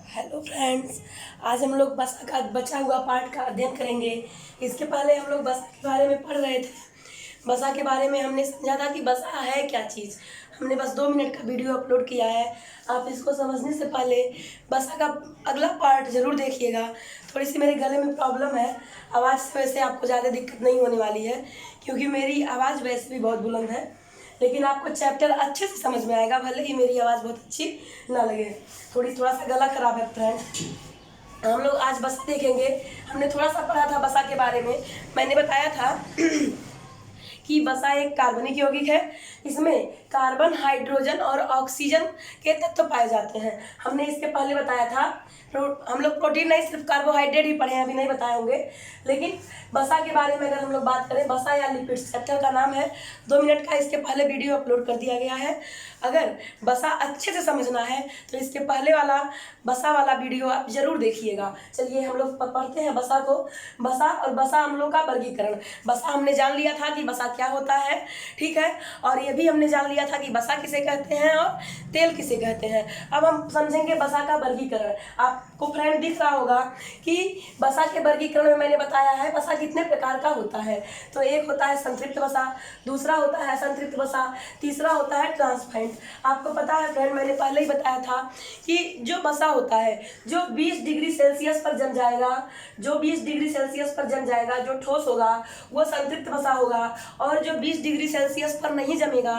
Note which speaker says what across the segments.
Speaker 1: Hello friends, आज हम लोग बसा का बचा हुआ पार्ट का अध्ययन करेंगे। इसके पहले हम लोग बसा के बारे में पढ़ रहे थे। बसा के बारे में हमने समझा था कि बसा है क्या चीज़। हमने बस 2 मिनट का वीडियो अपलोड किया है। आप इसको समझने से पहले बसा का अगला पार्ट ज़रूर देखिएगा। थोड़ी सी मेरे गले में प्रॉब्लम है, आवाज़ से वैसे आपको ज़्यादा दिक्कत नहीं होने वाली है, क्योंकि मेरी आवाज़ वैसे भी बहुत बुलंद है। लेकिन आपको चैप्टर अच्छे से समझ में आएगा, भले ही मेरी आवाज़ बहुत अच्छी ना लगे। थोड़ा सा गला खराब है फ्रेंड। हम लोग आज बस देखेंगे। हमने थोड़ा सा पढ़ा था बसा के बारे में। मैंने बताया था कि बसा एक कार्बनिक यौगिक है। इसमें कार्बन, हाइड्रोजन और ऑक्सीजन के तत्व पाए जाते हैं। हमने इसके पहले बताया था। हम लोग प्रोटीन नहीं, सिर्फ कार्बोहाइड्रेट ही पढ़े हैं, अभी नहीं बताए होंगे। लेकिन बसा के बारे में अगर हम लोग बात करें, बसा या लिपिड्स चैप्टर का नाम है। 2 मिनट का इसके पहले वीडियो अपलोड कर दिया गया है। अगर बसा अच्छे से समझना है तो इसके पहले वाला बसा वाला वीडियो आप जरूर देखिएगा। चलिए हम लोग पढ़ते हैं बसा को। बसा और बसा अम्लों का वर्गीकरण। बसा हमने जान लिया था कि बसा क्या होता है, ठीक है। और ये भी हमने जान लिया था कि बसा किसे कहते हैं और तेल किसे कहते हैं। अब हम समझेंगे बसा का वर्गीकरण। आपको फ्रेंड दिख रहा होगा कि बसा के वर्गीकरण में मैंने बताया है बसा कितने प्रकार का होता है। तो एक होता है संतृप्त बसा, दूसरा होता है असंतृप्त बसा, तीसरा होता है ट्रांसपेरेंट। आपको पता है फ्रेंड, मैंने पहले ही बताया था कि जो बसा होता है जो 20 डिग्री सेल्सियस पर जम जाएगा, जो 20 डिग्री सेल्सियस पर जम जाएगा, जो ठोस होगा वो संतृप्त बसा होगा। और जो 20 डिग्री सेल्सियस पर नहीं जमेगा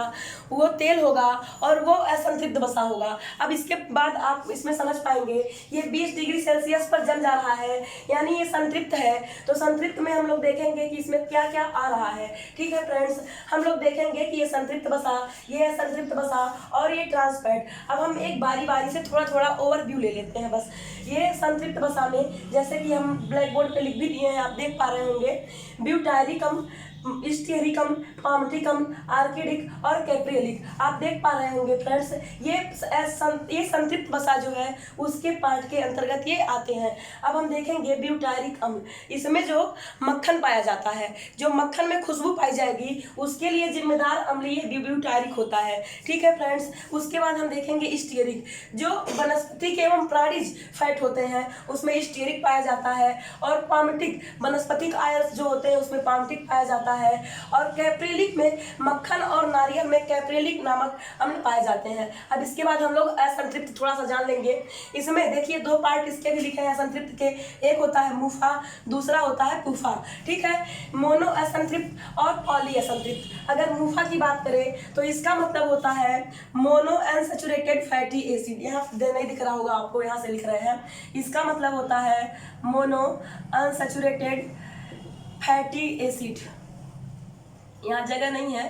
Speaker 1: वो तेल होगा और वो असंतृप्त बसा होगा। अब इसके बाद आप इसमें समझ पाएंगे, ये 20 डिग्री सेल्सियस पर जम जा रहा है यानी ये संतृप्त है। तो संतृप्त में हम लोग देखेंगे कि इसमें क्या क्या आ रहा है, ठीक है फ्रेंड्स। हम लोग देखेंगे कि ये संतृप्त बसा, ये असंतृप्त बसा और ये ट्रांसपेरेंट। अब हम एक बारी बारी से थोड़ा थोड़ा ओवरव्यू ले लेते हैं बस। ये संतृप्त बसा में जैसे कि हम ब्लैक बोर्ड पे लिख भी दिए हैं, आप देख पा रहे होंगे, ब्यूटायरिकम, स्टीयरिकम, पामटिकम, आर्किडिक और कैप्रियलिक। आप देख पा रहे होंगे फ्रेंड्स, ये संतृप्त बसा जो है उसके पार्ट के अंतर्गत ये आते हैं। अब हम देखेंगे ब्यूटायरिक अम्ल। इसमें जो मक्खन पाया जाता है, जो मक्खन में खुशबू पाई जाएगी, उसके लिए जिम्मेदार अम्ल ये ब्यूटायरिक होता है, ठीक है फ्रेंड्स। उसके बाद हम देखेंगे स्टीयरिक, जो वनस्पतिक एवं प्राणिज फैट होते हैं उसमें स्टीयरिक पाया जाता है। और पामटिक, वनस्पतिक आयस जो होते हैं उसमें पामटिक पाया जाता है। और कैप्रियलिक में मक्खन और नारियल में कैप्रियलिक नामक अम्ल पाए जाते हैं। अब इसके बाद हम लोग असंतृप्त थोड़ा सा जान लेंगे। इसमें देखिए 2 पार्ट इसके भी लिखे हैं असंतृप्त के। एक होता है मुफा, दूसरा होता है पुफा, ठीक है। मोनो असंतृप्त और पॉली असंतृप्त। अगर मुफा की बात करें तो इसका मतलब होता है मोनो अनसैचुरेटेड फैटी एसिड। यहाँ नहीं दिख रहा होगा आपको, यहाँ से लिख रहे हैं। इसका मतलब होता है मोनो अनसैचुरेटेड फैटी एसिड। यहाँ जगह नहीं है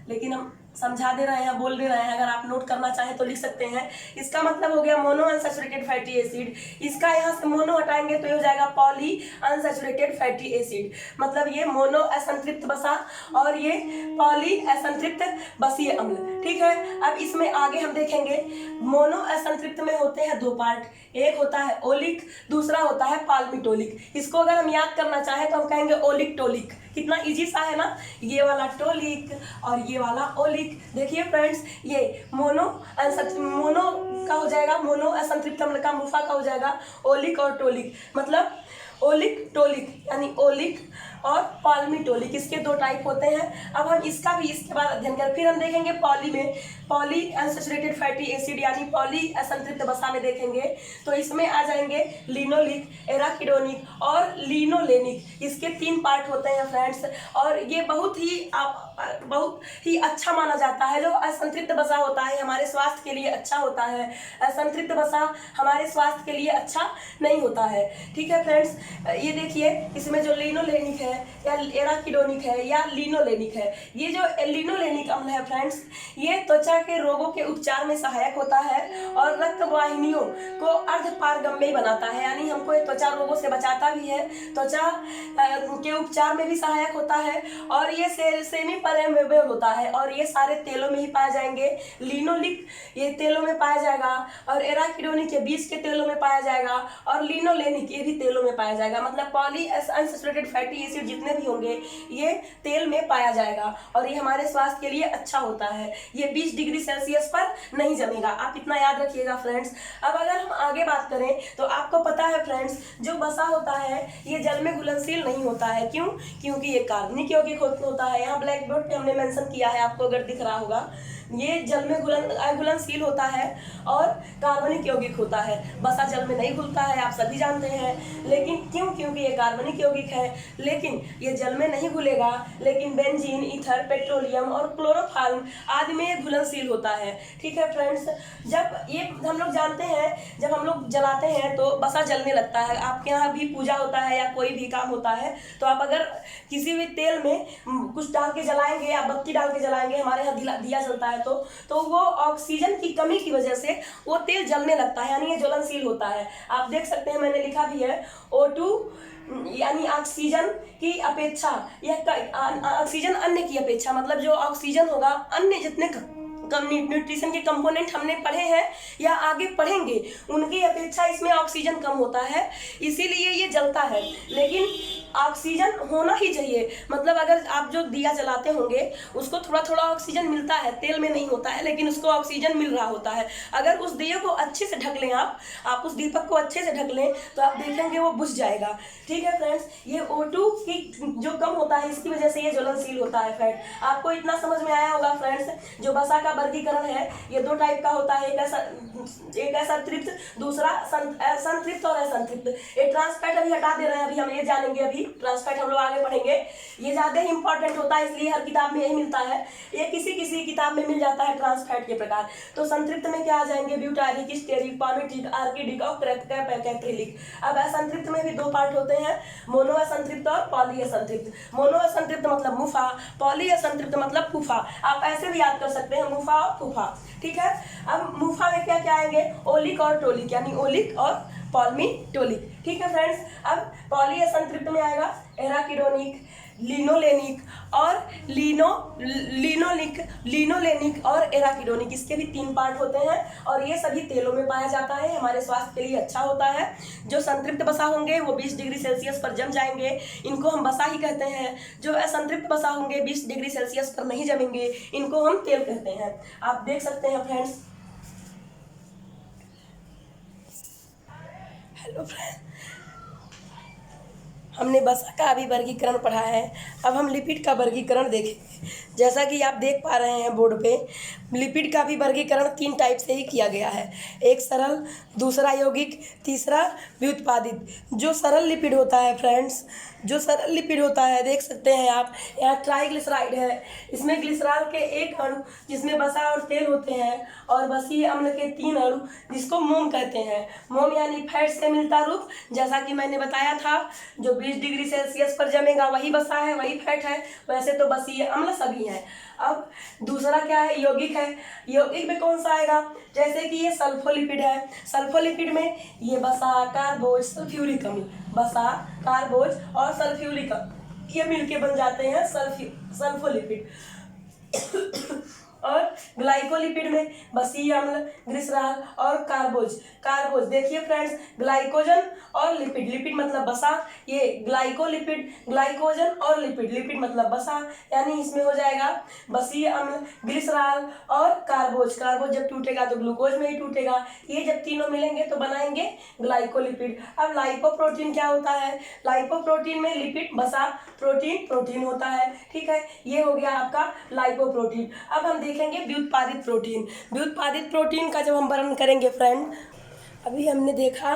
Speaker 1: लेकिन हम समझा दे रहे हैं, बोल दे रहे हैं। अगर आप नोट करना चाहें तो लिख सकते हैं। इसका मतलब हो गया मोनो अनसैचुरेटेड फैटी एसिड। इसका यहाँ से मोनो हटाएंगे तो ये हो जाएगा पॉली अनसैचुरेटेड फैटी एसिड। मतलब ये मोनो असंतृप्त बसा और ये पॉली असंतृप्त बसीय अम्ल, ठीक है। अब इसमें आगे हम देखेंगे मोनो असंतृप्त में होते हैं 2 पार्ट। एक होता है ओलिक, दूसरा होता है पाल्मिटोलिक। इसको अगर हम याद करना चाहें तो हम कहेंगे ओलिक टोलिक। कितना इजी सा है ना, ये वाला टोलिक और ये वाला ओलिक। देखिए फ्रेंड्स, ये मोनो का हो जाएगा, मोनो असंतृप्त अम्ल का मुफा का हो जाएगा ओलिक और टोलिक। मतलब ओलिक टोलिक यानी ओलिक और पाल्मिटोलिक, इसके 2 टाइप होते हैं। अब हम इसका भी इसके बाद अध्ययन करें। फिर हम देखेंगे पॉली में, पॉली अनसैचुरेटेड फैटी एसिड यानी पॉली असंतृप्त बसा में देखेंगे तो इसमें आ जाएंगे लिनोलिक, एराकिडोनिक और लिनोलेनिक। इसके 3 पार्ट होते हैं फ्रेंड्स। और ये बहुत ही अच्छा माना जाता है। जो असंतृप्त बसा होता है हमारे स्वास्थ्य के लिए अच्छा होता है, असंतृप्त बसा हमारे स्वास्थ्य के लिए अच्छा नहीं होता है, ठीक है फ्रेंड्स। ये देखिए इसमें जो लिनोलेनिक है या एराकिडोनिक है या लिनोलेनिक है, ये जो लिनोलेनिक अम्ल है फ्रेंड्स, ये त्वचा के रोगों के उपचार में सहायक होता है और रक्त वाहिनियों को अर्धपारगम्य बनाता है। यानी हमको ये त्वचा रोगों से बचाता भी है, त्वचा के उपचार में भी सहायक होता है। और ये सेमी परमेबल होता है और ये सारे तेलों में ही पाए जाएंगे। लिनोलिक ये तेलों में पाया जाएगा और एराकिडोनिक ये बीज के तेलों में पाया जाएगा और लिनोलेनिक ये भी तेलों में पाया जाएगा। मतलब पॉली अनसैचुरेटेड फैटी एसिड जितने भी होंगे ये तेल में पाया जाएगा और ये हमारे स्वास्थ्य के लिए अच्छा होता है। ये 20 डिग्री सेल्सियस पर नहीं जमेगा, आप इतना याद रखिए। रखिएगा फ्रेंड्स। अब अगर हम आगे बात करें तो आपको पता है फ्रेंड्स, जो वसा होता है ये जल में घुलनशील नहीं होता है। क्यों? क्योंकि ये कार्बनिक यौगिक होता है। यहाँ ब्लैक बोर्ड पे हमने मेंशन किया है, आपको अगर दिख रहा होगा, ये जल में घुलनशील होता है और कार्बनिक यौगिक होता है। वसा जल में नहीं घुलता है, आप सभी जानते हैं। लेकिन क्यों? क्योंकि ये कार्बनिक यौगिक है, लेकिन ये जल में नहीं घुलेगा, लेकिन बेंजीन, ईथर, पेट्रोलियम और क्लोरोफॉर्म आदि में ये घुलनशील होता है। ठीक है फ्रेंड्स, जब ये हम लोग जानते हैं, जब हम लोग जलाते हैं तो वसा जलने लगता है। आपके यहाँ भी पूजा होता है या कोई भी काम होता है तो आप अगर किसी भी तेल में कुछ डाल के जलाएंगे या बत्ती डाल के जलाएंगे, हमारे यहाँ दिया जलता है तो वो ऑक्सीजन की कमी की वजह से वो तेल जलने लगता है, यानी ये ज्वलनशील होता है। आप देख सकते हैं, मैंने लिखा भी है O2 यानी ऑक्सीजन की अपेक्षा, यह ऑक्सीजन अन्य की अपेक्षा, मतलब जो ऑक्सीजन होगा, अन्य जितने न्यूट्रिशन के कंपोनेंट हमने पढ़े हैं या आगे पढ़ेंगे उनकी अपेक्षा इसमें ऑक्सीजन कम होता है, इसीलिए ये जलता है। लेकिन ऑक्सीजन होना ही चाहिए, मतलब अगर आप जो दिया जलाते होंगे उसको थोड़ा थोड़ा ऑक्सीजन मिलता है, तेल में नहीं होता है, लेकिन उसको ऑक्सीजन मिल रहा होता है। अगर उस दिए को अच्छे से ढक लें, आप उस दीपक को अच्छे से ढक लें तो आप देखेंगे वो बुझ जाएगा। ठीक है फ्रेंड्स, ये O2 की जो कम होता है इसकी वजह से ये ज्वलनशील होता है। फ्रेंड आपको इतना समझ में आया होगा फ्रेंड्स। जो वसा का वर्गीकरण है ये दो टाइप का होता है, एक ऐसा तृप्त, दूसरा संतृप्त और असंतृप्त। ये ट्रांसफैट अभी हटा दे रहे हैं, अभी हम ये जानेंगे, अभी ट्रांसफैट हम लोग आगे पढ़ेंगे। ये ज्यादा ही इंपॉर्टेंट होता है, इसलिए हर किताब में यही मिलता है, ये किसी किसी किताब में मिल जाता है ट्रांसफैट के प्रकार। तो संतृप्त में क्या आ जाएंगे? ब्यूटारिक, स्टेरिक, पामिटिक, आर्किडिक और कैप्रिलिक। अब असंतृप्त में भी दो पार्ट होते हैं, मोनो असंतृप्त और पॉली असंतृप्त। मोनो असंतृप्त मतलब मुफा, पॉली असंतृप्त मतलब फूफा। आप ऐसे भी याद कर सकते हैं, मुफा और फूफा। ठीक है, अब मुफा में क्या क्या आएंगे? ओलिक और टोलिक, यानी ओलिक और पॉल्मीटोलिक। ठीक है फ्रेंड्स, अब पॉली असंतृप्त में आएगा एराकिडोनिक, लिनोलेनिक और लिनोलेनिक और एराकिडोनिक। इसके भी 3 पार्ट होते हैं और ये सभी तेलों में पाया जाता है, हमारे स्वास्थ्य के लिए अच्छा होता है। जो संतृप्त वसा होंगे वो 20 डिग्री सेल्सियस पर जम जाएंगे, इनको हम वसा ही कहते हैं। जो असंतृप्त वसा होंगे 20 डिग्री सेल्सियस पर नहीं जमेंगे, इनको हम तेल कहते हैं। आप देख सकते हैं फ्रेंड्स। हेलो फ्रेंड्स, हमने वसा का अभी वर्गीकरण पढ़ा है, अब हम लिपिड का वर्गीकरण देखेंगे। जैसा कि आप देख पा रहे हैं बोर्ड पे, लिपिड का भी वर्गीकरण 3 टाइप से ही किया गया है, एक सरल, दूसरा यौगिक, तीसरा व्युत्पादित। जो सरल लिपिड होता है फ्रेंड्स, जो सरल लिपिड होता है, देख सकते हैं आप, यहाँ ट्राइग्लिसराइड है, इसमें ग्लिसरॉल के 1 अणु जिसमें वसा और तेल होते हैं, और वसीय अम्ल के 3 अणु जिसको मोम कहते हैं। मोम यानी फैट से मिलता रूप, जैसा कि मैंने बताया था, जो 20 डिग्री सेल्सियस पर जमेगा वही वसा है, वही फैट है। वैसे तो वसीय अम्ल सभी हैं। अब दूसरा क्या है? यौगिक है। यौगिक में कौन सा आएगा? जैसे कि ये सल्फोलिपिड है, सल्फोलिपिड में ये वसा, कार्बोज, सल्फ्यूरिक अम्ल, वसा, कार्बोज और सल्फ्यूरिक अम्ल ये मिलके बन जाते हैं सल्फोलिपिड। और ग्लाइकोलिपिड में वसीय अम्ल, ग्लिसरॉल और कार्बोज। देखिए फ्रेंड्स, ग्लाइकोजन और लिपिड मतलब वसा, ये ग्लाइकोजन और लिपिड मतलब वसा, यानी इसमें हो जाएगा वसीय अम्ल, ग्लिसरॉल और कार्बोज जब टूटेगा तो ग्लूकोज में ही टूटेगा। ये जब तीनों मिलेंगे तो बनाएंगे ग्लाइकोलिपिड। अब लाइपोप्रोटीन क्या होता है? लाइपोप्रोटीन में लिपिड, वसा, प्रोटीन होता है। ठीक है, ये हो गया आपका लाइपोप्रोटीन। अब हम देखेंगे व्युत्पादित प्रोटीन। व्युत्पादित प्रोटीन का जब हम वर्णन करेंगे फ्रेंड, अभी हमने देखा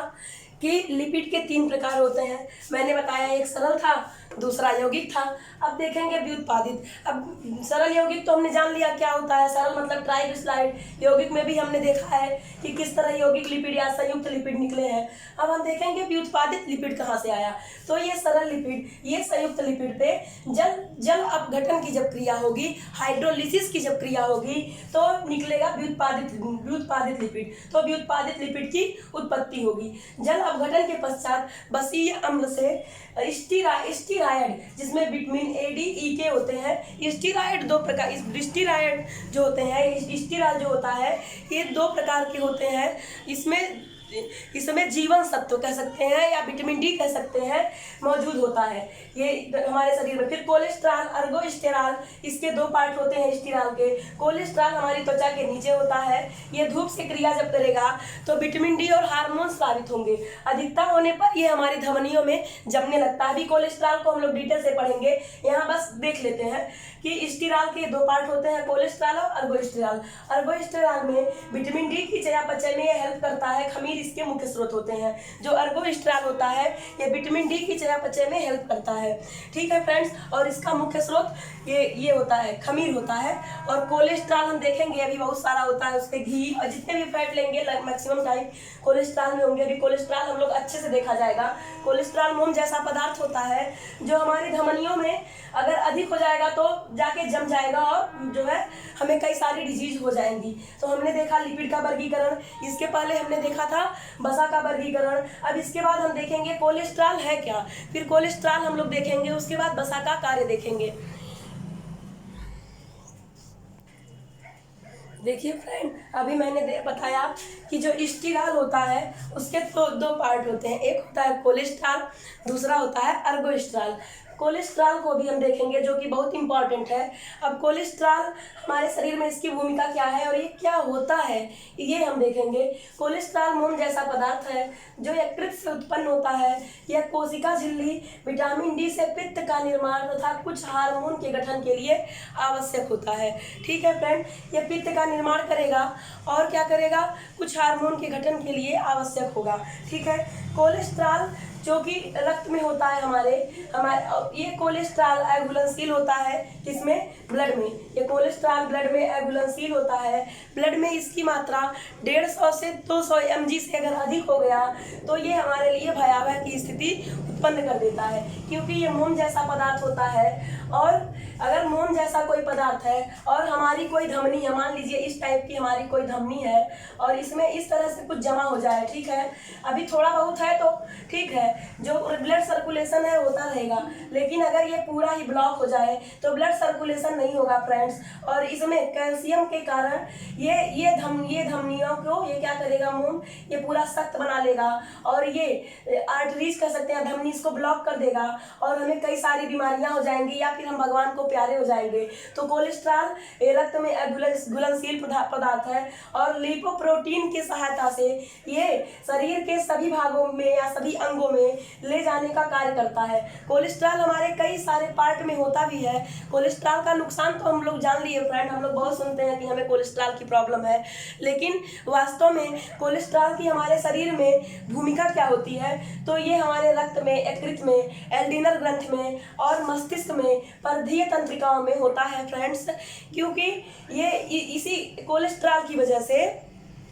Speaker 1: कि लिपिड के 3 प्रकार होते हैं, मैंने बताया एक सरल था, दूसरा यौगिक था। अब देखेंगे व्युत्पादित। अब सरल यौगिक तो हमने जान लिया क्या होता है, सरल मतलब ट्राइग्लिसराइड। यौगिक में भी हमने देखा है कि किस तरह यौगिक लिपिड या संयुक्त लिपिड निकले हैं। अब हम देखेंगे व्युत्पादित लिपिड कहाँ से आया। तो ये सरल लिपिड, ये संयुक्त लिपिड पे जल अपघटन की जब क्रिया होगी, हाइड्रोलिसिस की जब क्रिया होगी, तो निकलेगा व्युत्पादित लिपिड। तो व्युत्पादित लिपिड की उत्पत्ति होगी। जल अपघटन के पश्चात वसीय अम्ल से स्टीरायड, जिसमें विटामिन A, D, E के होते हैं। स्टीरायड 2 प्रकार, स्टीरायड जो होते हैं, स्टीराल जो होता है ये 2 प्रकार के होते हैं। इसमें इसमें जीवन सत्व कह सकते हैं या विटामिन डी कह सकते हैं मौजूद होता है ये हमारे शरीर में। फिर कोलेस्ट्रॉल, अर्गोस्टेरॉल, इसके दो पार्ट होते हैं स्टेरॉल के। कोलेस्ट्रॉल हमारी त्वचा के नीचे होता है, ये धूप से क्रिया जब करेगा तो विटामिन डी और हार्मोन स्रावित होंगे। अधिकता होने पर ये हमारी धमनियों में जमने लगता है। अभी कोलेस्ट्रॉल को हम लोग डिटेल से पढ़ेंगे, यहाँ बस देख लेते हैं कि स्टेरॉल के दो पार्ट होते हैं, कोलेस्ट्रॉल और अर्गोस्टेरॉल। अर्गोस्टेरॉल में विटामिन डी की चयापचय में ये हेल्प करता है, खमीर इसके मुख्य स्रोत होते हैं। जो अर्गोस्टेरॉल होता है ये विटामिन डी की चयापचय में हेल्प करता है, ठीक है फ्रेंड्स। और इसका मुख्य स्रोत ये होता है, खमीर होता है। और कोलेस्ट्रॉल हम देखेंगे अभी बहुत सारा होता है, उसके घी और जितने भी फैट लेंगे मैक्सिमम टाइम कोलेस्ट्रॉल में होंगे। अभी कोलेस्ट्रॉल हम लोग अच्छे से देखा जाएगा। कोलेस्ट्रॉल मोम जैसा पदार्थ होता है जो हमारी धमनियों में अगर अधिक हो जाएगा तो जाके जम जाएगा और जो है हमें कई सारी डिजीज हो जाएंगी। तो हमने देखा लिपिड का वर्गीकरण, इसके पहले हमने देखा था वसा का वर्गीकरण। अब इसके बाद हम देखेंगे कोलेस्ट्रॉल है क्या, फिर कोलेस्ट्रॉल हम लोग देखेंगे, उसके बाद वसा का कार्य देखेंगे। देखिए फ्रेंड, अभी मैंने बताया कि जो स्टेरॉल होता है उसके तो दो पार्ट होते हैं, एक होता है कोलेस्ट्रॉल, दूसरा होता है अर्गोस्टेरॉल। कोलेस्ट्रॉल को भी हम देखेंगे जो कि बहुत इंपॉर्टेंट है। अब कोलेस्ट्रॉल हमारे शरीर में इसकी भूमिका क्या है और ये क्या होता है ये हम देखेंगे। कोलेस्ट्रॉल मोम जैसा पदार्थ है जो यकृत से उत्पन्न होता है। यह कोशिका झिल्ली विटामिन डी से पित्त का निर्माण तथा कुछ हार्मोन के गठन के लिए आवश्यक होता है, ठीक है फ्रेंड। यह पित्त का निर्माण करेगा और क्या करेगा, कुछ हार्मोन के गठन के लिए आवश्यक होगा, ठीक है। कोलेस्ट्रॉल जो कि रक्त में होता है हमारे ये कोलेस्ट्रॉल घुलनशील होता है, किसमें, ब्लड में। ये कोलेस्ट्रॉल ब्लड में घुलनशील होता है। ब्लड में इसकी मात्रा 150 से 200 mg से अगर अधिक हो गया तो ये हमारे लिए भयावह की स्थिति उत्पन्न कर देता है, क्योंकि ये मोम जैसा पदार्थ होता है। और अगर मोम जैसा कोई पदार्थ है और हमारी कोई धमनी है, मान लीजिए इस टाइप की हमारी कोई धमनी है और इसमें इस तरह से कुछ जमा हो जाए, ठीक है, अभी थोड़ा बहुत है तो ठीक है, जो ब्लड सर्कुलेशन है होता रहेगा। लेकिन अगर ये पूरा ही ब्लॉक हो जाए तो ब्लड सर्कुलेशन नहीं होगा फ्रेंड्स। और इसमें कैल्शियम के कारण ये धमनियों को ये क्या करेगा, मोम ये पूरा सख्त बना लेगा और ये आर्टरीज कह सकते हैं, धमनी इसको ब्लॉक कर देगा और हमें कई सारी बीमारियां हो जाएंगी या फिर हम भगवान को प्यारे हो जाएंगे। तो कोलेस्ट्रॉल रक्त में घुलनशील पदार्थ है और लिपोप्रोटीन की सहायता से ये शरीर के सभी भागों में या सभी अंगों में ले जाने का कार्य करता है। कोलेस्ट्रॉल हमारे कई सारे पार्ट में होता भी है। कोलेस्ट्रॉल का नुकसान तो हम लोग जान लिए फ्रेंड, हम लोग बहुत सुनते हैं कि हमें कोलेस्ट्रॉल की प्रॉब्लम है, लेकिन वास्तव में कोलेस्ट्रॉल की हमारे शरीर में भूमिका क्या होती है, तो ये हमारे रक्त में, यकृत में, एड्रिनल ग्रंथ में और मस्तिष्क में, परधीय तंत्रिकाओं में होता है फ्रेंड्स। क्योंकि ये इसी कोलेस्ट्रॉल की वजह से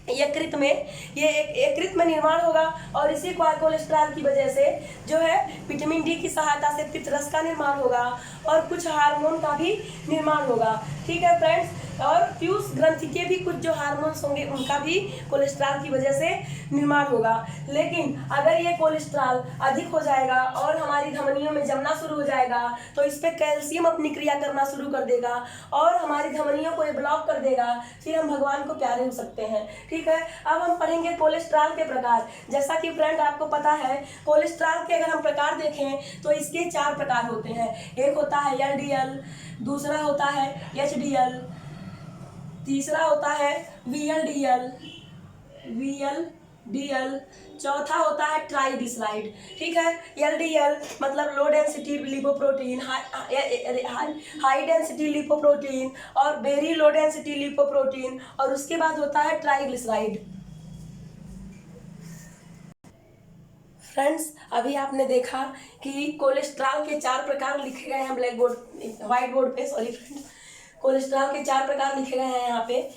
Speaker 1: यकृत में निर्माण होगा और इसी कोलेस्ट्रॉल की वजह से जो है विटामिन डी की सहायता से पित्त रस का निर्माण होगा और कुछ हार्मोन का भी निर्माण होगा, ठीक है फ्रेंड्स। और फ्यूज ग्रंथि के भी कुछ जो हार्मोन्स होंगे उनका भी कोलेस्ट्रॉल की वजह से निर्माण होगा। लेकिन अगर ये कोलेस्ट्रॉल अधिक हो जाएगा और हमारी धमनियों में जमना शुरू हो जाएगा तो इस पर कैल्शियम अपनी क्रिया करना शुरू कर देगा और हमारी धमनियों को ये ब्लॉक कर देगा, फिर हम भगवान को प्यारे हो सकते हैं, ठीक है। अब हम पढ़ेंगे कोलेस्ट्रॉल के प्रकार। जैसा कि फ्रेंड आपको पता है कोलेस्ट्रॉल के अगर हम प्रकार देखें तो इसके 4 प्रकार होते हैं। एक होता है LDL, दूसरा होता है HDL, तीसरा होता है VLDL, चौथा होता है ट्राइग्लिसराइड, ठीक है। LDL मतलब low density lipoprotein, high density lipoprotein और वेरी लो डेंसिटी लिपोप्रोटीन, और उसके बाद होता है ट्राइग्लिसराइड। फ्रेंड्स, अभी आपने देखा कि कोलेस्ट्रॉल के 4 प्रकार लिखे गए हैं व्हाइट बोर्ड पे, सॉरी फ्रेंड्स। कोलेस्ट्रॉल के 4 प्रकार लिखे गए हैं यहाँ पे,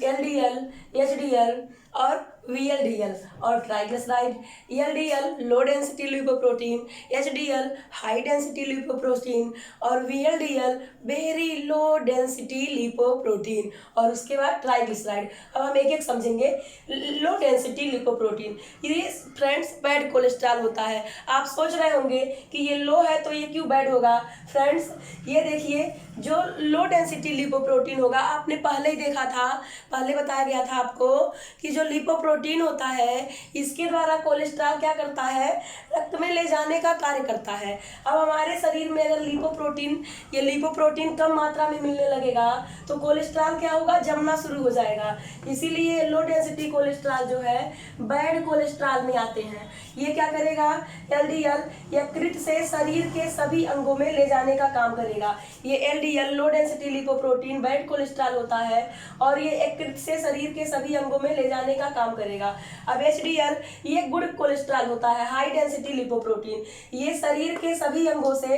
Speaker 1: LDL, HDL और VLDL और triglyceride. LDL low density lipoprotein, HDL high density lipoprotein और VLDL very low density lipoprotein, और उसके बाद ट्राइग्लिसराइड। अब हम एक एक समझेंगे। लो डेंसिटी लिपोप्रोटीन ये फ्रेंड्स बैड कोलेस्ट्रॉल होता है। आप सोच रहे होंगे कि ये लो है तो ये क्यों बैड होगा। फ्रेंड्स ये देखिए, जो लो डेंसिटी लिपोप्रोटीन होगा आपने पहले ही देखा था, पहले बताया गया था आपको कि जो जो लिपोप्रोटीन होता है इसके द्वारा कोलेस्ट्रॉल क्या करता है, रक्त में ले जाने का कार्य करता है। अब हमारे शरीर में अगर लिपोप्रोटीन कम मात्रा में मिलने लगेगा तो कोलेस्ट्रॉल क्या होगा, जमना शुरू हो जाएगा। इसीलिए लो डेंसिटी कोलेस्ट्रॉल जो है बैड कोलेस्ट्रॉल में आते हैं। ये क्या करेगा, एलडीएल यकृत से शरीर के सभी अंगों में ले जाने का काम करेगा। ये LDL low density lipoprotein bad cholesterol होता है और ये यकृत से शरीर के सभी अंगों में ले जाने का काम करेगा। अब एचडीएल ये गुड कोलेस्ट्रॉल होता है, हाई डेंसिटी लिपोप्रोटीन, ये शरीर के सभी अंगों से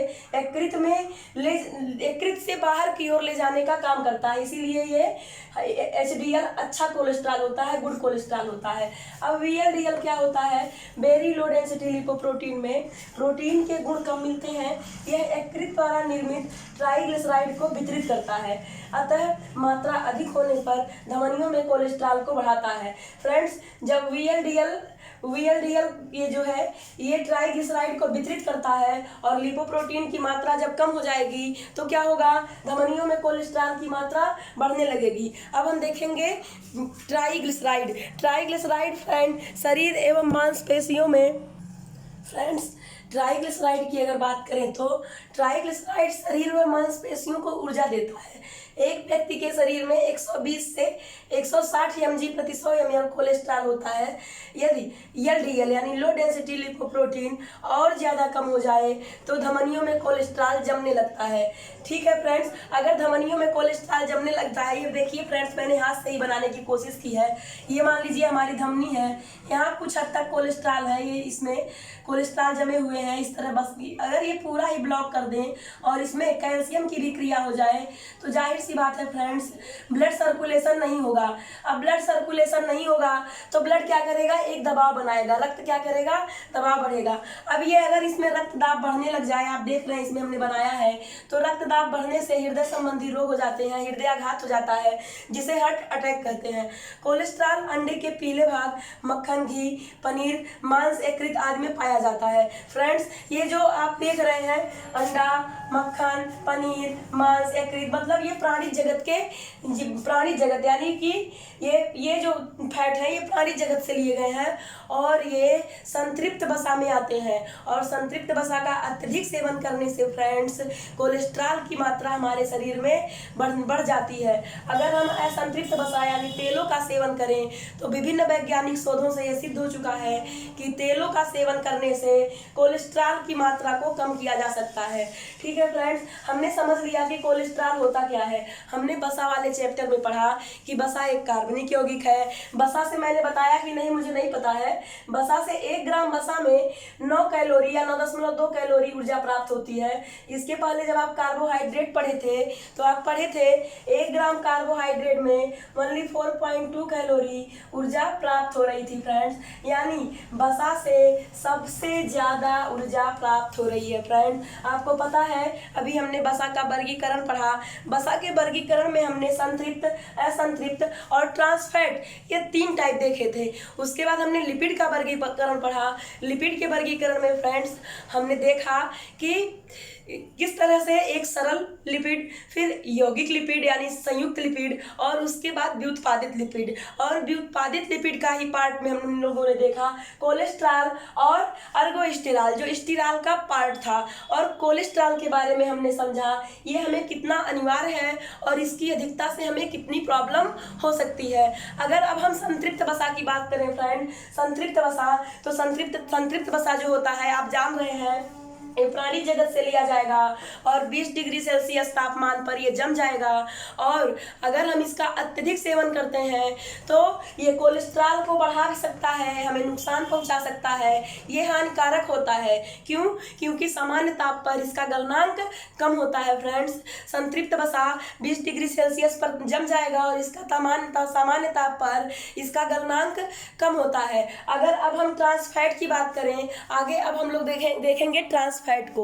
Speaker 1: यकृत से बाहर की ओर ले जाने का काम करता है। इसीलिए ये एचडीएल अच्छा कोलेस्ट्रॉल होता है, गुड कोलेस्ट्रॉल होता है। अब वीएलडीएल क्या होता है, वेरी लो डेंसिटी लिपोप्रोटीन में प्रोटीन के गुण कम मिलते हैं। यह यकृत द्वारा निर्मित ट्राइग्लिसराइड को वितरित करता है, अतः मात्रा अधिक होने पर धमनियों में कोलेस्ट्रॉल को बढ़ाता है। फ्रेंड्स, जब वीएलडीएल ये जो है ये ट्राइग्लिसराइड को वितरित करता है और लिपोप्रोटीन की मात्रा जब कम हो जाएगी तो क्या होगा, धमनियों में कोलेस्ट्रॉल की मात्रा बढ़ने लगेगी। अब हम देखेंगे ट्राइग्लिसराइड फ्रेंड शरीर एवं मांसपेशियों में, फ्रेंड्स ट्राइग्लिसराइड की अगर बात करें तो ट्राइग्लिसराइड शरीर व मांसपेशियों को ऊर्जा देता है। एक व्यक्ति के शरीर में 120 से 160 mg प्रति 100 ml कोलेस्ट्रॉल होता है। यदि एलडीएल यानी लो डेंसिटी लिपोप्रोटीन और ज़्यादा कम हो जाए तो धमनियों में कोलेस्ट्रॉल जमने लगता है। ठीक है फ्रेंड्स, अगर धमनियों में कोलेस्ट्रॉल जमने लगता है, ये देखिए फ्रेंड्स मैंने हाथ से ही बनाने की कोशिश की है। ये मान लीजिए हमारी धमनी है, यहाँ कुछ हद तक कोलेस्ट्रॉल है, ये इसमें कोलेस्ट्रॉल जमे हुए हैं इस तरह। बस अगर ये पूरा ही ब्लॉक कर दें और इसमें कैल्शियम की विक्रिया हो जाए तो जाहिर सी बात है फ्रेंड्स, ब्लड सर्कुलेशन नहीं होगा। अब ब्लड सर्कुलेशन नहीं होगा तो ब्लड क्या करेगा, एक दबाव बनाएगा, रक्त क्या करेगा, दबाव बढ़ेगा। अब ये अगर इसमें रक्त दाब बढ़ने लग जाए, आप देख रहे हैं इसमें हमने बनाया है, तो रक्त दाब बढ़ने से हृदय संबंधी रोग हो जाते हैं, हृदयाघात हो जाता है जिसे हार्ट अटैक कहते हैं। कोलेस्ट्रॉल अंडे के पीले भाग, मक्खन, घी, पनीर, मांस, यकृत आदि में पाया जाता है। फ्रेंड्स, ये जो आप देख रहे हैं अंडा, मक्खन, पनीर, मांस, यकृत, मतलब ये प्राणी जगत यानी कि ये जो फैट है ये प्राणी जगत से लिए गए हैं और ये संतृप्त वसा में आते हैं। और संतृप्त वसा का अत्यधिक सेवन करने से फ्रेंड्स कोलेस्ट्रॉल की मात्रा हमारे शरीर में बढ़ जाती है। अगर हम असंतृप्त वसा यानी तेलों का सेवन करें तो विभिन्न वैज्ञानिक शोधों से यह सिद्ध हो चुका है कि तेलों का सेवन करने से कोलेस्ट्रॉल की मात्रा को कम किया जा सकता है। ठीक है फ्रेंड्स, हमने समझ लिया कि कोलेस्ट्रॉल होता क्या है। हमने वसा वाले चैप्टर में पढ़ा कि वसा एक कार्बनिक यौगिक है। वसा से मैंने बताया कि नहीं, मुझे नहीं पता है, वसा से 1 ग्राम वसा में 9 कैलोरी या 9.2 कैलोरी ऊर्जा प्राप्त होती है। इसके पहले जब आप कार्बोहाइड्रेट पढ़े थे तो आप पढ़े थे 1 ग्राम कार्बोहाइड्रेट में ओनली 4.2 कैलोरी ऊर्जा प्राप्त हो रही थी फ्रेंड्स, यानी वसा से सबसे ज्यादा ऊर्जा प्राप्त हो रही है। फ्रेंड्स, आपको पता है अभी हमने वसा का वर्गीकरण पढ़ा। वसा के वर्गीकरण में हमने संतृप्त, असंतृप्त और ट्रांसफैट ये 3 टाइप देखे थे। उसके बाद हमने लिपिड का वर्गीकरण पढ़ा। लिपिड के वर्गीकरण में फ्रेंड्स हमने देखा कि किस तरह से एक सरल लिपिड, फिर यौगिक लिपिड यानी संयुक्त लिपिड और उसके बाद व्युत्पादित लिपिड। और व्युत्पादित लिपिड का ही पार्ट में हम लोगों ने देखा कोलेस्ट्रॉल और अर्गोस्टेरॉल, जो स्टीरॉल का पार्ट था। और कोलेस्ट्रॉल के बारे में हमने समझा ये हमें कितना अनिवार्य है और इसकी अधिकता से हमें कितनी प्रॉब्लम हो सकती है। अगर अब हम संतृप्त वसा की बात करें फ्रेंड, संतृप्त वसा, तो संतृप्त वसा जो होता है आप जान रहे हैं ये प्राणी जगत से लिया जाएगा और 20 डिग्री सेल्सियस तापमान पर ये जम जाएगा। और अगर हम इसका अत्यधिक सेवन करते हैं तो ये कोलेस्ट्रॉल को बढ़ा भी सकता है, हमें नुकसान पहुंचा सकता है, ये हानिकारक होता है। क्यों? क्योंकि सामान्य ताप पर इसका गलनांक कम होता है। फ्रेंड्स, संतृप्त वसा 20 डिग्री सेल्सियस पर जम जाएगा और इसका सामान्य ताप पर इसका गलनांक कम होता है। अगर अब हम ट्रांसफैट की बात करें आगे, अब हम लोग देखेंगे ट्रांसफैट को।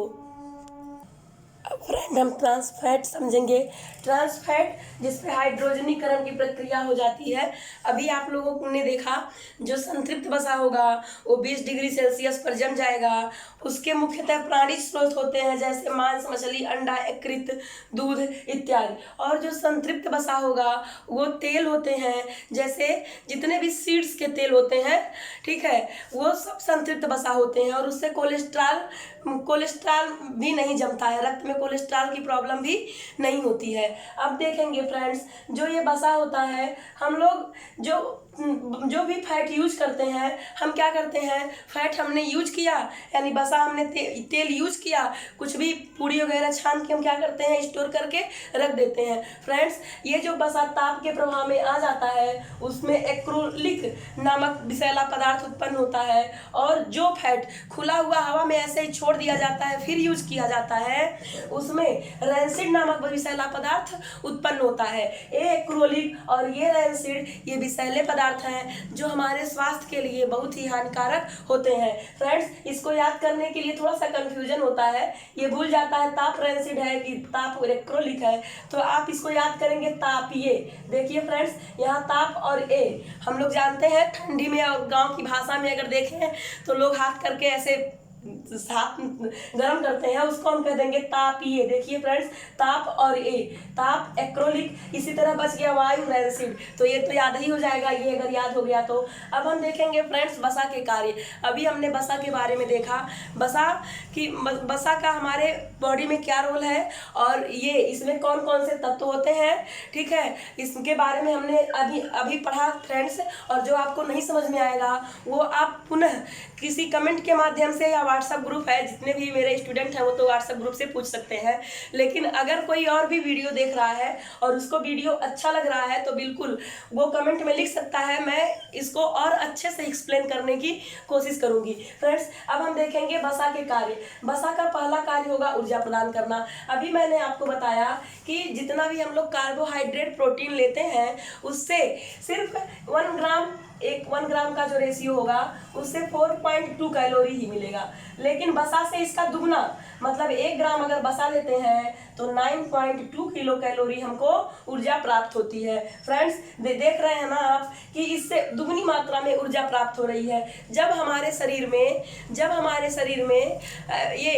Speaker 1: फ्रेंड हम ट्रांस फैट समझेंगे। ट्रांस फैट जिस पे हाइड्रोजनीकरण की प्रक्रिया हो जाती है। अभी आप लोगों ने देखा जो संतृप्त वसा होगा वो 20 डिग्री सेल्सियस पर जम जाएगा। उसके मुख्यतः प्राणी स्रोत होते हैं जैसे मांस, मछली, अंडा, यकृत, दूध इत्यादि। और जो संतृप्त वसा होगा वो तेल होते हैं, जैसे जितने भी सीड्स के तेल होते हैं, ठीक है, वो सब संतृप्त वसा होते हैं। और उससे कोलेस्ट्रॉल भी नहीं जमता है, रक्त में कोलेस्ट्रॉल की प्रॉब्लम भी नहीं होती है। अब देखेंगे फ्रेंड्स, जो ये वसा होता है, हम लोग जो भी फैट यूज करते हैं, हम क्या करते हैं, फैट हमने यूज किया यानी वसा हमने तेल यूज किया, कुछ भी पूड़ी वगैरह छान के हम क्या करते हैं, स्टोर करके रख देते हैं। फ्रेंड्स, ये जो वसा ताप के प्रभाव में आ जाता है उसमें एक्रोलिक नामक विषैला पदार्थ उत्पन्न होता है। और जो फैट खुला हुआ हवा में ऐसे ही छोड़ दिया जाता है फिर यूज किया जाता है, उसमें रैंसिड नामक विषैला पदार्थ उत्पन्न होता है। ये एक्रोलिक और ये रैंसिड ये विषैले पदार्थ हैं जो हमारे स्वास्थ्य के लिए बहुत ही हानिकारक होते हैं। फ्रेंड्स, इसको याद करने के लिए थोड़ा सा कंफ्यूजन होता है, ये भूल जाता है ताप रैंसिड है कि ताप एक्रोलिक है, तो आप इसको याद करेंगे तापीय। देखिए फ्रेंड्स, यहाँ ताप और ए हम लोग जानते हैं, ठंडी में और गांव की भाषा में अगर देखें तो लोग हाथ करके ऐसे हाथ गर्म करते हैं, उसको हम कह देंगे तापीय। देखिए फ्रेंड्स, ताप और ए, ताप एक्रोलिक, इसी तरह बच गया वायु रैंसिड, तो ये तो याद ही हो जाएगा, ये अगर याद हो गया तो। अब हम देखेंगे फ्रेंड्स वसा के कार्य। अभी हमने वसा के बारे में देखा, वसा का हमारे बॉडी में क्या रोल है और ये इसमें कौन कौन से तत्व होते हैं, ठीक है, इसके बारे में हमने अभी पढ़ा फ्रेंड्स। और जो आपको नहीं समझ में आएगा वो आप पुनः किसी कमेंट के माध्यम से या व्हाट्सएप ग्रुप है, जितने भी मेरे स्टूडेंट हैं वो तो व्हाट्सएप ग्रुप से पूछ सकते हैं। लेकिन अगर कोई और भी वीडियो देख रहा है और उसको वीडियो अच्छा लग रहा है तो बिल्कुल वो कमेंट में लिख सकता है, मैं इसको और अच्छे से एक्सप्लेन करने की कोशिश करूंगी। फ्रेंड्स, अब हम देखेंगे वसा के कार्य। वसा का पहला कार्य होगा ऊर्जा प्रदान करना। अभी मैंने आपको बताया कि जितना भी हम लोग कार्बोहाइड्रेट प्रोटीन लेते हैं उससे सिर्फ 1 ग्राम का जो रेशियो होगा उससे 4.2 कैलोरी ही मिलेगा। लेकिन वसा से इसका दुगना, मतलब 1 ग्राम अगर वसा लेते हैं तो 9.2 किलो कैलोरी हमको ऊर्जा प्राप्त होती है। फ्रेंड्स, देख रहे हैं ना आप कि इससे दुगनी मात्रा में ऊर्जा प्राप्त हो रही है। जब हमारे शरीर में ये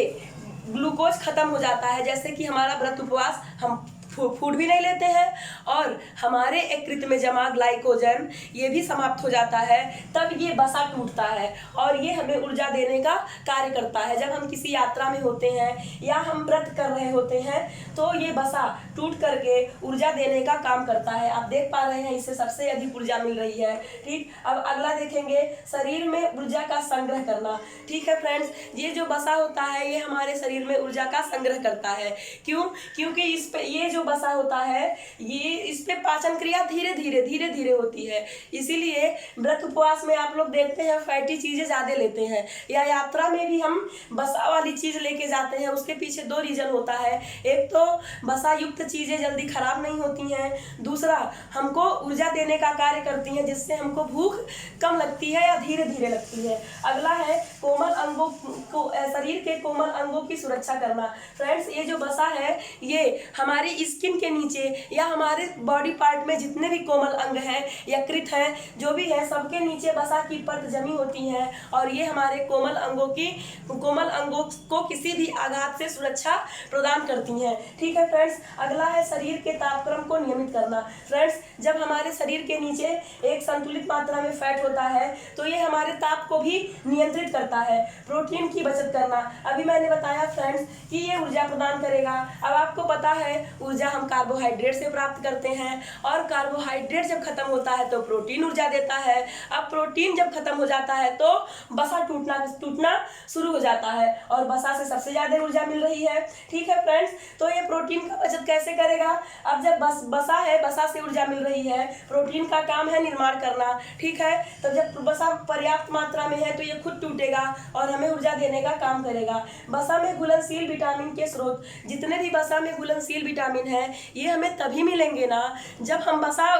Speaker 1: ग्लूकोज खत्म हो जाता है, जैसे कि हमारा व्रत उपवास, हम फूड भी नहीं लेते हैं और हमारे यकृत में जमा ग्लाइकोजन ये भी समाप्त हो जाता है, तब ये वसा टूटता है और ये हमें ऊर्जा देने का कार्य करता है। जब हम किसी यात्रा में होते हैं या हम व्रत कर रहे होते हैं तो ये वसा टूट करके ऊर्जा देने का काम करता है। आप देख पा रहे हैं इससे सबसे अधिक ऊर्जा मिल रही है। ठीक, अब अगला देखेंगे शरीर में ऊर्जा का संग्रह करना। ठीक है फ्रेंड्स, ये जो वसा होता है ये हमारे शरीर में ऊर्जा का संग्रह करता है। क्योंकि इस पे ये जो वसा होता है ये इस पे पाचन क्रिया धीरे धीरे होती है, इसीलिए व्रत उपवास में आप लोग देखते हैं फैटी चीजें ज्यादा लेते हैं, या यात्रा में भी हम वसा वाली चीज लेके जाते हैं। उसके पीछे 2 रीजन होता है, एक तो वसा युक्त चीजें जल्दी खराब नहीं होती हैं, दूसरा हमको ऊर्जा देने का कार्य करती हैं जिससे हमको भूख कम लगती है या धीरे धीरे लगती है। अगला है कोमल अंगों को, शरीर के कोमल अंगों की सुरक्षा करना। फ्रेंड्स, ये जो वसा है ये हमारी स्किन के नीचे या हमारे बॉडी पार्ट में जितने भी कोमल अंग हैं, यकृत हैं, जो भी है, सबके नीचे वसा की परत जमी होती है और ये हमारे कोमल अंगों को किसी भी आघात से सुरक्षा प्रदान करती हैं। ठीक है फ्रेंड्स, अगला है शरीर के तापक्रम को नियमित करना। फ्रेंड्स, जब हमारे शरीर के नीचे एक संतुलित मात्रा में फैट होता है तो ये हमारे ताप को भी नियंत्रित करता है। प्रोटीन की बचत करना, अभी मैंने बताया फ्रेंड्स कि ये ऊर्जा प्रदान करेगा। अब आपको पता है ऊर्जा हम कार्बोहाइड्रेट से प्राप्त करते हैं और कार्बोहाइड्रेट जब खत्म होता है तो प्रोटीन ऊर्जा देता है। अब प्रोटीन जब खत्म हो जाता है तो वसा टूटना शुरू हो जाता है और वसा से सबसे ज्यादा ऊर्जा मिल रही है। ठीक है फ्रेंड्स, तो ये प्रोटीन का बचत कैसे करेगा? अब जब वसा है, वसा से ऊर्जा मिल रही है, प्रोटीन का काम है निर्माण करना। ठीक है, तो जब वसा पर्याप्त मात्रा में है तो ये खुद टूटेगा और हमें ऊर्जा देने का काम करेगा। वसा में घुलनशील विटामिन के स्रोत, जितने भी वसा में घुलनशील विटामिन है ये हमें तभी मिलेंगे ना जब हम वसा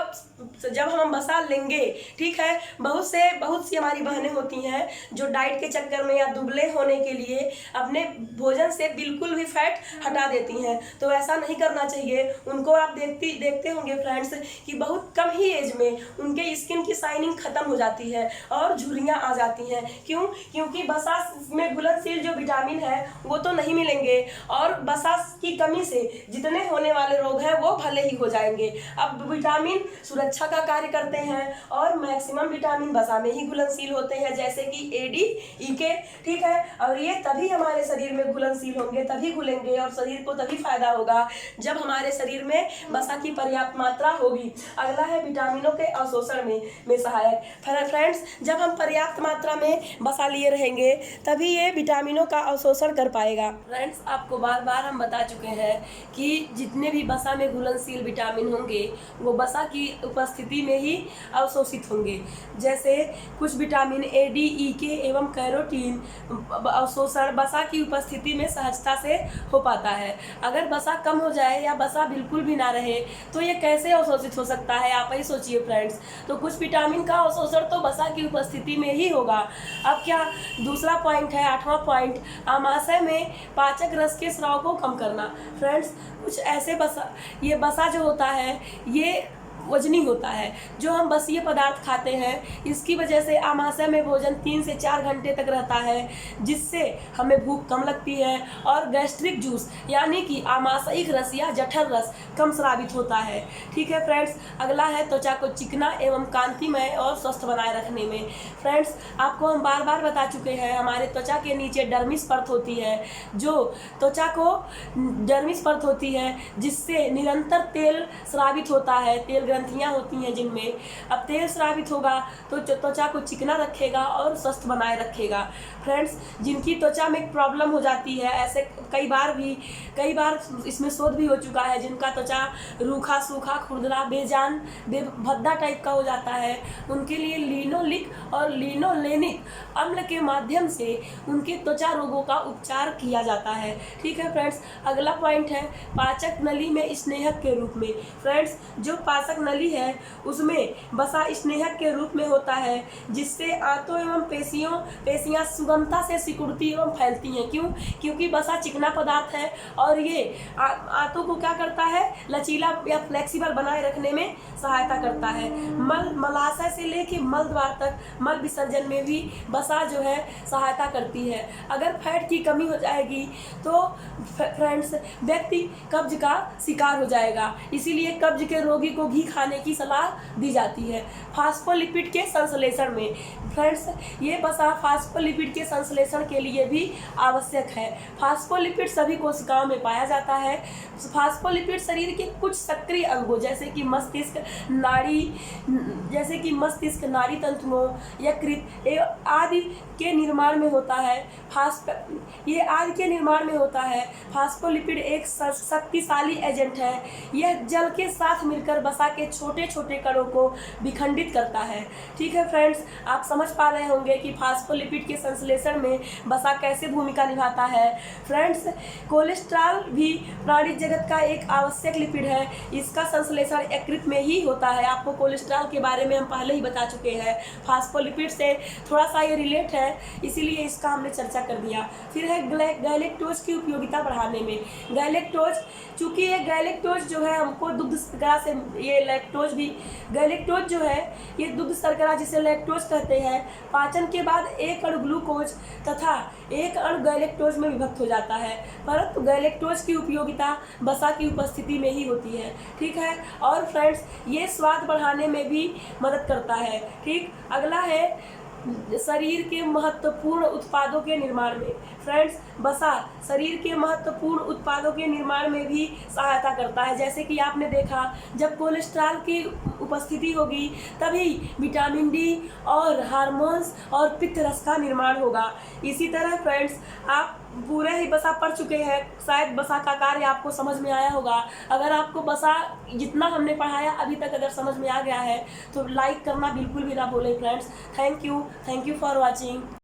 Speaker 1: जब हम वसा लेंगे, ठीक है, बहुत सी हमारी बहनें होती हैं जो डाइट के चक्कर में या दुबले होने के लिए अपने भोजन से बिल्कुल भी फैट हटा देती हैं। तो ऐसा नहीं करना चाहिए। उनको आप देखते होंगे फ्रेंड्स कि बहुत कम ही एज में उनके स्किन की शाइनिंग खत्म हो जाती है और झुर्रियाँ आ जाती हैं। क्यों? क्योंकि वसा में घुलनशील जो विटामिन है वो तो नहीं मिलेंगे और वसा की कमी से जितने होने वाले रोग हैं वो भले ही हो जाएंगे। अब विटामिन सुरक्षा का कार्य करते हैं और मैक्सिमम विटामिन वसा में ही घुलनशील होते हैं, जैसे कि ए, डी, ई के, ठीक है। और ये तभी हमारे शरीर में घुलनशील होंगे, तभी घुलेंगे और शरीर को तभी फायदा होगा जब हमारे शरीर में वसा की पर्याप्त मात्रा होगी। अगला है विटामिनों के अवशोषण में सहायक। फ्रेंड्स, जब हम पर्याप्त मात्रा में वसा लिए रहेंगे तभी ये विटामिनों का अवशोषण कर पाएगा। फ्रेंड्स, आपको बार बार हम बता चुके हैं कि जितने भी वसा में घुलनशील विटामिन होंगे वो वसा की उपस्थिति में ही अवशोषित होंगे। जैसे कुछ विटामिन ए, डी, ई के एवं कैरोटीन अवशोषण वसा की उपस्थिति में सहजता से हो पाता है। अगर वसा कम हो जाए या वसा बिल्कुल भी ना रहे तो ये कैसे अवशोषित हो सकता है, आप ही सोचिए फ्रेंड्स। तो कुछ विटामिन का अवशोषण तो वसा की उपस्थिति में ही होगा। अब क्या दूसरा पॉइंट है, 8वां पॉइंट, आमाशय में पाचक रस के स्राव को कम करना। फ्रेंड्स, कुछ ऐसे ये वसा जो होता है ये वजनी होता है। जो हम बसीय पदार्थ खाते हैं इसकी वजह से आमाशय में भोजन 3 से 4 घंटे तक रहता है, जिससे हमें भूख कम लगती है और गैस्ट्रिक जूस यानी कि आमाशयिक रस या जठर रस कम स्रावित होता है। ठीक है फ्रेंड्स, अगला है त्वचा को चिकना एवं कांतिमय और स्वस्थ बनाए रखने में। फ्रेंड्स, आपको हम बार बार बता चुके हैं हमारे त्वचा के नीचे डर्मिस परत होती है, जो त्वचा को डर्मिस परत होती है जिससे निरंतर तेल स्रावित होता है। तेल ग्रंथियां होती हैं जिनमें अब तेल स्रावित होगा तो त्वचा को चिकना रखेगा और स्वस्थ बनाए रखेगा। फ्रेंड्स, जिनकी त्वचा में प्रॉब्लम हो जाती है, ऐसे कई बार इसमें शोध भी हो चुका है, जिनका त्वचा रूखा सूखा खुरदरा बेजान भद्दा टाइप का हो जाता है, उनके लिए लिनोलिक और लिनोलेनिक अम्ल के माध्यम से उनके त्वचा रोगों का उपचार किया जाता है। ठीक है फ्रेंड्स, अगला पॉइंट है पाचक नली में स्नेहक के रूप में। फ्रेंड्स, जो पाचक नली है उसमें वसा स्नेहक के रूप में होता है, जिससे आंतों एवं पेशियां सुगमता से सिकुड़ती एवं फैलती हैं। क्यों? क्योंकि वसा चिकना पदार्थ है और ये आंतों को क्या करता है, लचीला या फ्लेक्सिबल बनाए रखने में सहायता करता है। मलाशय से लेके मल द्वार तक मल विसर्जन में भी वसा जो है सहायता करती है। अगर फैट की कमी हो जाएगी तो फ्रेंड्स व्यक्ति कब्ज का शिकार हो जाएगा, इसीलिए कब्ज के रोगी को घी खाने की सलाह दी जाती है। फास्फोलिपिड के संश्लेषण में फ्रेंड्स, ये वसा फास्फोलिपिड के संश्लेषण के लिए भी आवश्यक है। फास्फोलिपिड सभी कोशिकाओं में पाया जाता है। फास्फोलिपिड शरीर के कुछ सक्रिय अंगों जैसे कि मस्तिष्क नाड़ी तंतुओं यकृत आदि के निर्माण में होता है। फास्फोलिपिड एक शक्तिशाली एजेंट है। यह जल के साथ मिलकर वसा के छोटे छोटे कणों को विखंडित करता है। ठीक है फ्रेंड्स, आप समझ पा रहे होंगे कि फास्फोलिपिड के संश्लेषण में वसा कैसे भूमिका निभाता है। फ्रेंड्स, कोलेस्ट्रॉल भी प्राणी जगत का एक आवश्यक लिपिड है। इसका संश्लेषण यकृत में ही होता है। आपको कोलेस्ट्रॉल के बारे में हम पहले ही बता चुके हैं। फास्फोलिपिड से थोड़ा सा ये रिलेट है, इसीलिए इसका हमने चर्चा कर दिया। फिर है गैलेक्टोज की उपयोगिता बढ़ाने में। चूंकि ये गैलेक्टोज जो है हमको दुग्ध शर्करा से, ये गैलेक्टोज जो है ये दुग्ध शर्करा जिसे लैक्टोज कहते हैं, पाचन के बाद एक अणु ग्लूकोज तथा एक अणु गैलेक्टोज में विभक्त हो जाता है, परंतु गैलेक्टोज की उपयोगिता वसा की उपस्थिति में ही होती है। ठीक है, और फ्रेंड्स ये स्वाद बढ़ाने में भी मदद करता है। ठीक, अगला है शरीर के महत्वपूर्ण उत्पादों के निर्माण में। फ्रेंड्स, वसा शरीर के महत्वपूर्ण उत्पादों के निर्माण में भी सहायता करता है। जैसे कि आपने देखा जब कोलेस्ट्रॉल की उपस्थिति होगी तभी विटामिन डी और हार्मोन्स और पित्त रस का निर्माण होगा। इसी तरह फ्रेंड्स, आप पूरे ही वसा पढ़ चुके हैं, शायद वसा का कार्य आपको समझ में आया होगा। अगर आपको वसा जितना हमने पढ़ाया अभी तक अगर समझ में आ गया है तो लाइक करना बिल्कुल भी ना भूलें friends. Thank you for watching.